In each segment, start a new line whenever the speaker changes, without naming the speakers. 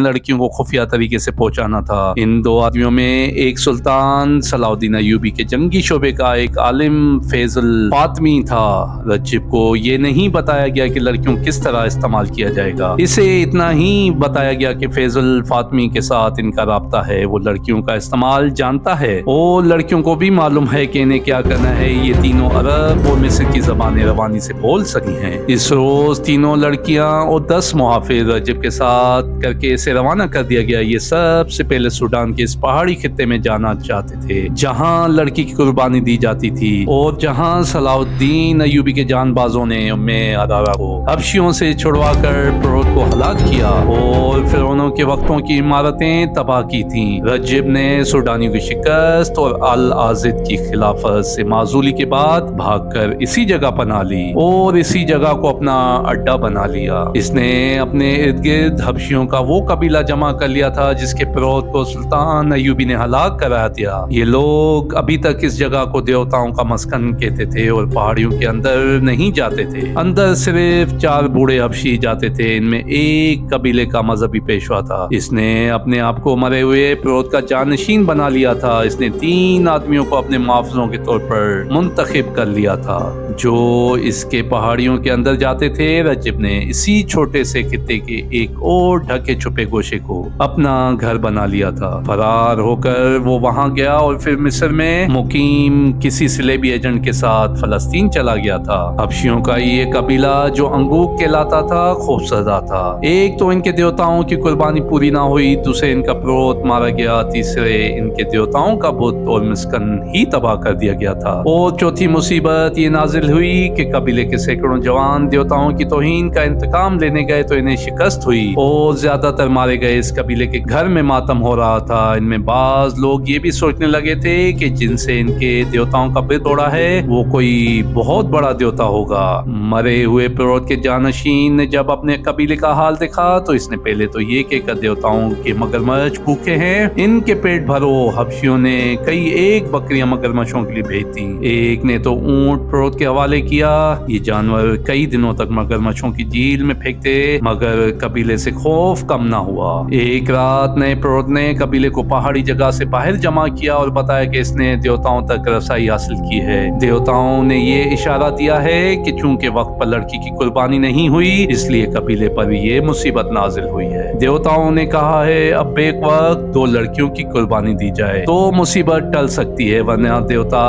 लड़कियों को खुफिया तरीके से पहुंचाना था। इन दो आदमियों में एक सुल्तान सलाउद्दीन अय्यूबी के जंगी शोबे का एक आलिम फैजल फातमी था। रज्जिब को ये नहीं बताया गया कि लड़कियों किस तरह इस्तेमाल किया जाएगा। इसे इतना ही बताया गया कि फैजल फातमी के साथ इनका राब्ता है, वो लड़कियों का इस्तेमाल जानता है और लड़कियों को भी मालूम है कि इन्हें क्या करना है। ये तीनों अरब और मिस्र की ज़बानें रवानी से बोल सकी हैं। इस रोज तीनों लड़कियां और 10 मुहाफिज रज्जिब के साथ करके इसे रवाना कर दिया गया। ये सबसे पहले सूडान के इस पहाड़ी खित्ते में जाना चाहते थे जहां लड़की की कुर्बानी दी जाती थी और जहां सलाउद्दीन अय्यूबी के जानबाजों ने उम्मे अदारा को हबशियों से छुड़वा कर प्रोत को हलाक किया और फिरौनों के वक्तों की इमारतें तबाह की थी। रज्जिब ने सूडानियों की शिकस्त और अल आजिद की खिलाफत से माजूली के बाद भागकर इसी जगह पना ली और इसी जगह को अपना अड्डा बना लिया। इसने अपने इर्द गिर्द हबशियों का वो कबीला जमा कर लिया था जिसके प्रोत को सुल्तान अय्यूबी ने हलाक करा दिया। ये लोग अभी तक इस जगह को देवताओं का मस्कन कहते थे और पहाड़ियों के अंदर नहीं जाते थे। अंदर सिर्फ 4 बूढ़े हबशी जाते थे। इनमें एक कबीले का मजहबी पेशवा था। इसने अपने आप को मरे हुए प्रोत का जानशीन बना लिया था। इसने 3 आदमियों को अपने मुआफिजों के तौर पर मुंतखब कर लिया था जो इसके पहाड़ियों के अंदर जाते थे। रज्जिब ने इसी छोटे से खित्ते के एक और ढके छुपे गोशे को अपना घर बना लिया था। फरार होकर वो वहां गया और फिर मिस्र में मुकीम किसी सिलेबी एजेंट के साथ फलस्तीन चला गया था। हबशियों का ये कबीला जो अंगूक कहलाता था खौफजदा था। एक तो इनके देवताओं की कुर्बानी पूरी ना हुई, दूसरे इनका प्रोत मारा गया, तीसरे इनके देवताओं का बुत और मिस्कन ही तबाह कर दिया गया था और चौथी मुसीबत ये नाजिल हुई कि कबीले के सैकड़ों जवान देवताओं की तौहीन का इंतकाम लेने गए तो इन्हें शिकस्त हुई और ज्यादातर मारे गए। इस कबीले के घर में मातम हो रहा था। इनमें बाज लोग ये भी सोचने लगे थे कि जिनसे इनके देवताओं का बिर तोड़ा है वो कोई बहुत बड़ा देवता होगा। मरे हुए प्रोत के जानशीन ने जब अपने कबीले का हाल देखा तो इसने पहले तो ये कहकर देवताओं के मगरमच्छ भूखे हैं, इनके पेट भरो। हबशियों ने कई एक बकरियां मगरमच्छों के लिए भेज दी। एक ने तो ऊंट प्रोत के हवाले किया। ये जानवर कई दिनों तक मगरमच्छों की झील में फेंकते मगर कबीले से खौफ कम ना हुआ। एक रात नए प्रोत ने कबीले को पहाड़ी जगह से बाहर जमा किया और बताया कि इसने देवताओं तक रसाई हासिल की है। देवताओं ने ये इशारा दिया है कि चूंकि वक्त पर लड़की की कुर्बानी नहीं हुई इसलिए कबीले पर ये मुसीबत नाजिल हुई है। देवताओं ने कहा है अब एक वक्त 2 लड़कियों की कुर्बानी दी जाए तो मुसीबत टल सकती है, वरना देवता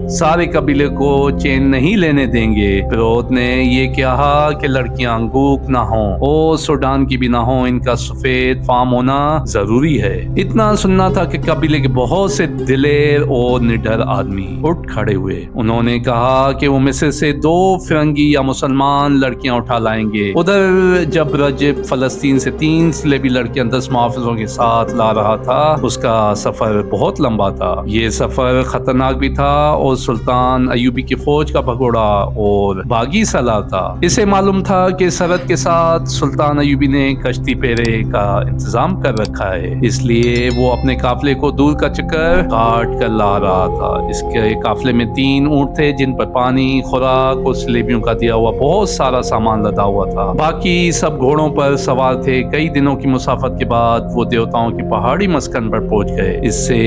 सारे कबीले को चैन नहीं लेने देंगे। प्रोत ने ये कहा कि लड़कियां अंगूक ना हो और सूडान की भी ना हो, इनका सफेद फार्म होना जरूरी है। इतना सुनना था कि कबीले के बहुत से दिलेर और निडर आदमी उठ खड़े हुए। उन्होंने कहा कि वो मिस्र से 2 फिरंगी या मुसलमान लड़कियां उठा लाएंगे। उधर जब रज्जिब फलस्तीन से 3 सिलेबी लड़कियां 10 मुहाफिजों के साथ ला रहा था उसका सफर बहुत लंबा था। ये सफर खतरनाक भी था और सुल्तान अय्यूबी की फौज का भगोड़ा और बागी सलार था। इसे मालूम था कि सरहद के साथ सुल्तान अय्यूबी ने कश्ती पेरे का इंतजाम कर रखा है, इसलिए वो अपने काफले को दूर का चक्कर काट कर ला रहा था। इसके काफले में 3 ऊंट थे जिन पर पानी, खुराक और सिलेबियों का दिया हुआ बहुत सारा सामान लदा हुआ था। बाकी सब घोड़ों पर सवार थे। कई दिनों की मुसाफत के बाद वो देवताओं की पहाड़ी मस्कन पर पहुंच गए। इससे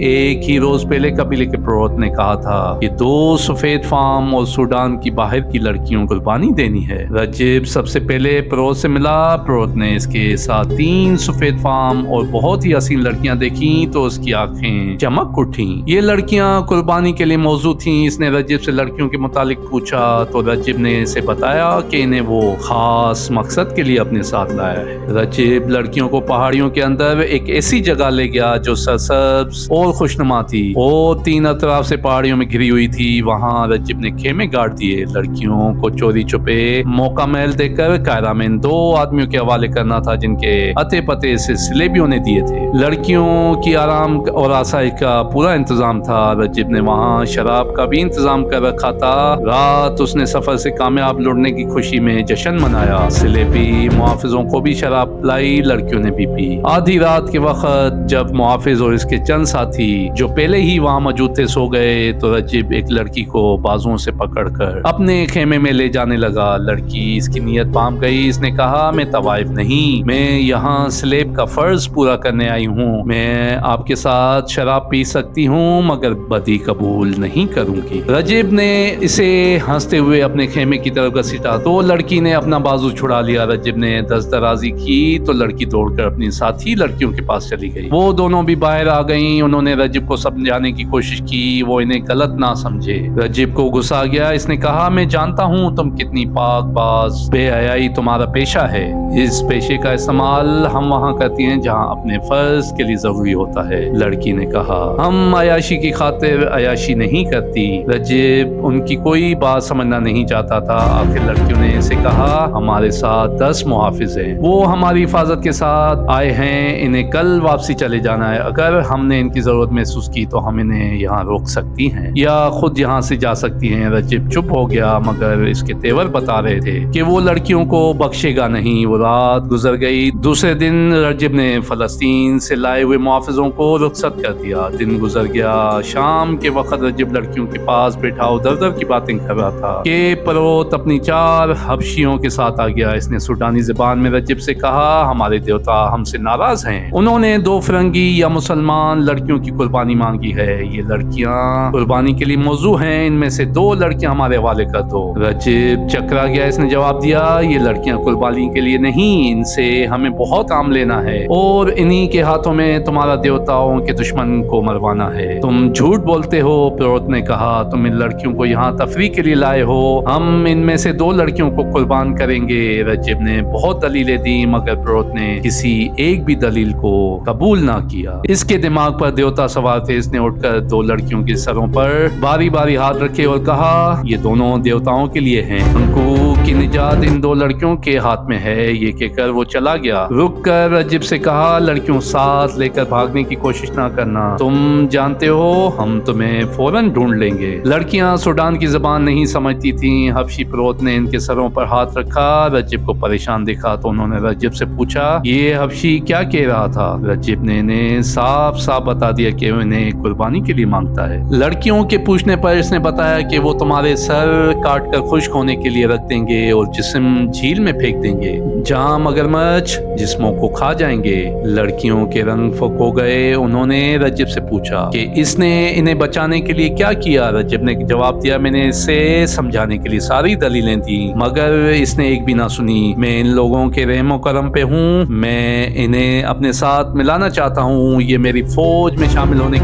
एक ही रोज पहले कबीले के प्रोत ने कहा था कि 2 सफेद फार्म और सूडान की बाहर की लड़कियों को कुर्बानी देनी है। रज्जिब सबसे पहले प्रोत से मिला। प्रोत ने इसके साथ 3 सफेद फार्म और बहुत ही हसीन लड़कियां देखी तो उसकी आंखें चमक उठी। ये लड़कियां कुर्बानी के लिए मौजूद थीं। इसने रज्जिब से लड़कियों के मुतालिक पूछा तो रज्जिब ने इसे बताया कि इन्हें वो खास मकसद के लिए अपने साथ लाया है। रज्जिब लड़कियों को पहाड़ियों के अंदर एक ऐसी जगह ले गया जो सरसब्ज और खुशनुमा थी और 3 अतराफ से पहाड़ियों में घिरी हुई थी। वहां रज्जिब ने खेमे गाड़ दिए। लड़कियों को चोरी छुपे मौका महल देकर कायरा में 2 आदमियों के हवाले करना था जिनके अते पते से सिलेबियों ने दिए थे। लड़कियों की आराम और आसाइश का पूरा इंतजाम था। रज्जिब ने वहां शराब का भी इंतजाम कर रखा था। रात उसने सफर से कामयाब लौटने की खुशी में जश्न मनाया। सिलेबी मुहाफिजों को भी शराब पिलाई, लड़कियों ने भी पी। आधी रात के वक्त जब मुहाफिज और इसके चंद साथी जो पहले ही वहां मौजूद थे सो गए तो रजिब एक लड़की को बाजुओं से पकड़कर अपने खेमे में ले जाने लगा। लड़की इसकी नीयत पाम गई। इसने कहा, मैं तवाइफ नहीं, मैं यहाँ स्लेब का फर्ज पूरा करने आई हूँ। मैं आपके साथ शराब पी सकती हूँ मगर बदी कबूल नहीं करूंगी। रजिब ने इसे हंसते हुए अपने खेमे की तरफ घसीटा तो लड़की ने अपना बाजू छुड़ा लिया। रजिब ने दस्तराजी की तो लड़की दौड़कर अपनी साथी लड़कियों के पास चली गई। वो दोनों भी बाहर आ गईं। उन्होंने रजिब को समझाने की कोशिश की, वो इन्हें गलत ना समझे। रजिब को गुस्सा आ गया। इसने कहा, मैं जानता हूँ तुम कितनी पाकबाज बेहयाई तुम्हारा पेशा है। इस पेशे का इस्तेमाल हम वहाँ करती हैं जहाँ अपने फर्ज के लिए जरूरी होता है। लड़की ने कहा, हम अयाशी की खातिर अयाशी नहीं करती। रजिब उनकी कोई बात समझना नहीं चाहता था। आखिर लड़कियों ने इसे कहा, हमारे साथ 10 मुहाफिज हैं, वो हमारी हिफाजत के साथ आए हैं, इन्हें कल वापसी चले जाना है। अगर हमने इनकी जरूरत महसूस की तो हम इन्हें यहाँ रोक सकती हैं या खुद यहाँ से जा सकती हैं। रजिब चुप हो गया मगर इसके तेवर बता रहे थे कि वो लड़कियों को बख्शेगा नहीं। वो रात गुजर गई। दूसरे दिन रजिब ने फलस्तीन से लाए हुए मुहाफिजों को रुखसत कर दिया। दिन गुजर गया। शाम के वक्त रजिब लड़कियों के पास बैठा उधर की बातें कर रहा था कि परोत अपनी 4 हबशियों के साथ आ गया। इसने सुडानी ज़बान में रजिब से कहा, हमारे देवता हमसे नाराज हैं। उन्होंने 2 फिरंगी या मुसलमान लड़कियों की कुर्बानी मांगी है। ये लड़कियां कुर्बानी के लिए मौजू हैं। इनमें से 2 लड़कियां हमारे हवाले कर दो। रजिब चकरा गया। इसने जवाब दिया, ये लड़कियां कुर्बानी के लिए नहीं, इनसे हमें बहुत काम लेना है और इन्हीं के हाथों में तुम्हारा देवताओं के दुश्मन को मरवाना है। तुम झूठ बोलते हो। परोत ने कहा, तुम इन लड़कियों को यहाँ तफरीह के लिए लाए हो। हम इनमें से 2 लड़कियों को कुर्बान करेंगे। रजिब ने बहुत दलीलें दी मगर परोत ने किसी एक भी दलील को कबूल ना किया। इसके दिमाग पर देवता सवार थे। इसने उठकर 2 लड़कियों के सरों पर बारी बारी हाथ रखे और कहा, ये दोनों देवताओं के लिए हैं, उनको की निजात इन 2 लड़कियों के हाथ में है। ये कहकर वो चला गया। रुक कर रजिब से कहा, लड़कियों साथ लेकर भागने की कोशिश ना करना। तुम जानते हो हम तुम्हें फौरन ढूंढ लेंगे। लड़कियां सूडान की जबान नहीं समझती थीं। हबशी परोत ने इनके सरों पर हाथ रखा। रजिब को परेशान देखा तो उन्होंने रजिब से पूछा, ये हबशी क्या कह रहा था? रजिब ने इन्हें साफ साफ बता दिया कि वो इन्हें कुर्बानी के लिए मांगता है। लड़कियों के पूछने पर इसने बताया कि वो तुम्हारे सर काट कर खुश्क होने के लिए रख देंगे और जिस्म झील में फेंक देंगे जहाँ मगरमच्छ जिस्मों को खा जाएंगे। लड़कियों के रंग फक हो गए। उन्होंने रजिब से पूछा कि इसने इन्हें बचाने के लिए क्या किया? रजिब ने जवाब दिया, मैंने इसे समझाने के लिए सारी दलीलें दी मगर इसने एक भी ना सुनी। मैं इन लोगों के रहमो करम पे हूँ। मैं इन्हें अपने साथ मिलाना चाहता हूँ। ये मेरी फौज में शामिल होने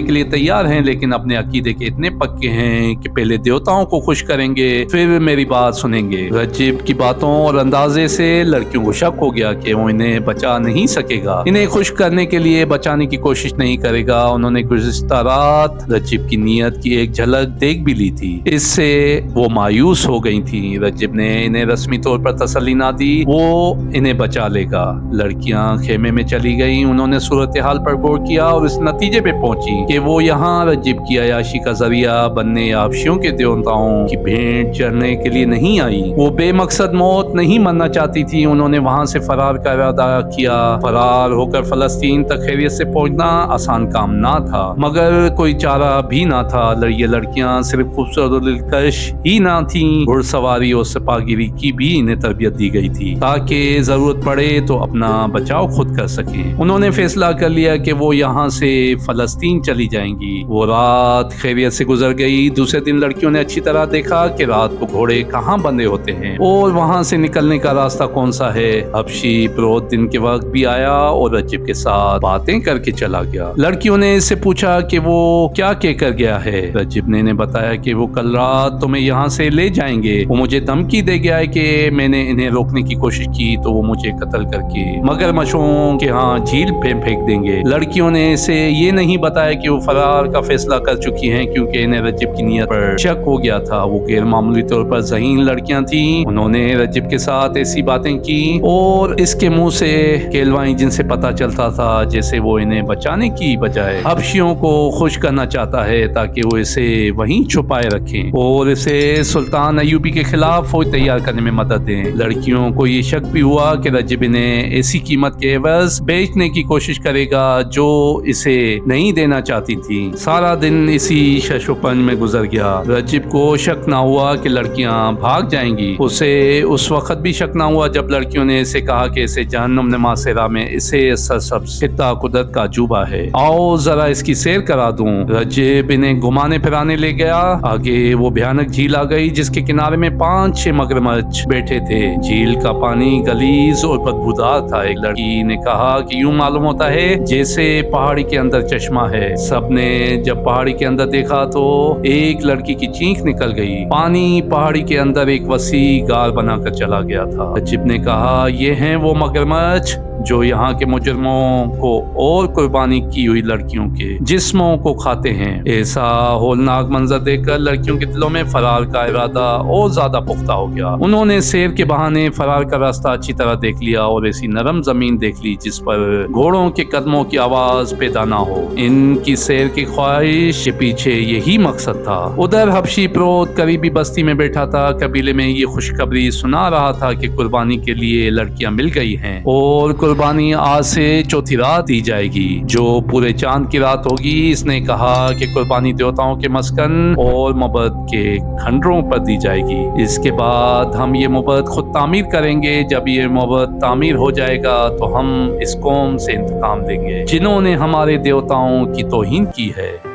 के लिए तैयार हैं लेकिन अपने अकीदे के इतने पक्के हैं कि पहले देवताओं को खुश करेंगे फिर मेरी बात सुनेंगे। रजिब की बातों और अंदाजे से लड़कियों को शक हो गया कि वो इन्हें बचा नहीं सकेगा, इन्हें खुश करने के लिए बचाने की कोशिश नहीं करेगा। उन्होंने गुज़िश्ता रात रजिब की नीयत की एक झलक देख भी ली थी। इससे वो मायूस हो गई थी। रजिब ने इन्हें रस्मी तौर पर तसल्ली ना दी, वो इन्हें बचा लेगा। लड़कियां खेमे में चली गईं। उन्होंने सूरत हाल पर गौर किया और इस नतीजे पे पहुंची कि वो यहाँ रजिब की अयाशी का जरिया बनने या हबशियों के देवताओं की भेंट चढ़ने के लिए नहीं आई। वो बेमकसद मौत नहीं मरना चाहती थी। उन्होंने वहाँ से फरार का इरादा किया। फरार होकर फलस्तीन तक खैरियत से पहुंचना आसान काम ना था मगर कोई चारा भी ना था। ये लड़कियां सिर्फ खूबसूरत और दिलकश ही ना थी, घुड़सवारी और सिपाहीगिरी की भी इन्हें तरबियत दी गई थी ताकि जरूरत पड़े तो अपना बचाव खुद कर सकें। उन्होंने फैसला कर लिया कि वो यहाँ से फलस्तीन चली जाएंगी। वो रात खैरियत से गुजर गई। दूसरे दिन लड़कियों ने अच्छी तरह देखा कि रात को घोड़े कहाँ बंधे होते हैं और वहाँ से निकलने का रास्ता कौन सा है। हबशी परोत दिन के वक्त भी आया और रजिब के साथ बातें करके चला गया। लड़कियों ने इससे पूछा कि वो क्या कहकर गया है। रजिब ने इन्हें बताया कि वो कल रात तुम्हें यहाँ से ले जाएंगे। वो मुझे धमकी दे गया है कि मैंने इन्हें रोकने की कोशिश की तो वो मुझे कत्ल करके मगरमच्छों के यहाँ झील पे फेंक देंगे। लड़कियों ने इसे ये नहीं बताया कि वो फरार का फैसला कर चुकी हैं क्योंकि इन्हें रजिब की नीयत पर शक हो गया था। वो गैर मामूली तौर पर ज़हीन लड़कियां थीं। انہوں نے رجب کے ساتھ ایسی باتیں کی اور اس کے منہ سے کہلوائیں جن سے پتہ چلتا تھا جیسے وہ انہیں بچانے کی بجائے حبشیوں کو خوش کرنا چاہتا ہے تاکہ وہ اسے وہیں چھپائے رکھیں اور اسے سلطان ایوبی کے خلاف فوج تیار کرنے میں مدد دیں۔ لڑکیوں کو یہ شک بھی ہوا کہ رجب انہیں ایسی قیمت کے عوض بیچنے کی کوشش کرے گا جو اسے نہیں دینا چاہتی تھی۔ سارا دن اسی شش و پنج میں گزر گیا۔ رجب کو شک نہ ہوا کہ لڑکیاں بھاگ جائیں گی۔ اسے اس وقت بھی شک نہ ہوا جب لڑکیوں نے اسے کہا کہ اسے جہنم نما صحرا میں اسے سرسبز خطہ قدرت کا عجوبہ ہے، آؤ ذرا اس کی سیر کرا دوں۔ رجب انہیں گھمانے پھرانے لے گیا۔ آگے وہ بھیانک جھیل آ گئی جس کے کنارے میں 5-6 مگرمچھ بیٹھے تھے۔ جھیل کا پانی غلیظ اور بدبودار تھا۔ ایک لڑکی نے کہا کہ یوں معلوم ہوتا ہے جیسے پہاڑی کے اندر چشمہ ہے۔ سب نے جب پہاڑی کے اندر دیکھا تو ایک لڑکی کی چینخ نکل گئی۔ پانی پہاڑی کے اندر ایک وسیع غار بنا کر چلا گیا تھا۔ رجب نے کہا یہ ہیں وہ مگرمچھ جو یہاں کے مجرموں کو اور قربانی کی ہوئی لڑکیوں کے جسموں کو کھاتے ہیں۔ ایسا ہولناک منظر دیکھ کر لڑکیوں کے دلوں میں فرار کا ارادہ اور زیادہ پختہ ہو گیا۔ انہوں نے سیر کے بہانے فرار کا راستہ اچھی طرح دیکھ لیا اور ایسی نرم زمین دیکھ لی جس پر گھوڑوں کے قدموں کی آواز پیدا نہ ہو۔ ان کی سیر کی خواہش کے پیچھے یہی مقصد تھا۔ ادھر حبشی پروت قریبی بستی میں بیٹھا تھا۔ قبیلے میں یہ خوشخبری سنا رہا تھا کہ قربانی کے لیے لڑکیاں مل گئی ہیں اور قربانی آج سے چوتھی رات دی جائے گی جو پورے چاند کی رات ہوگی۔ اس نے کہا کہ قربانی دیوتاؤں کے مسکن اور مبد کے کھنڈروں پر دی جائے گی۔ اس کے بعد ہم یہ مبد خود تعمیر کریں گے۔ جب یہ مبد تعمیر ہو جائے گا تو ہم اس قوم سے انتقام لیں گے جنہوں نے ہمارے دیوتاؤں کی توہین کی ہے۔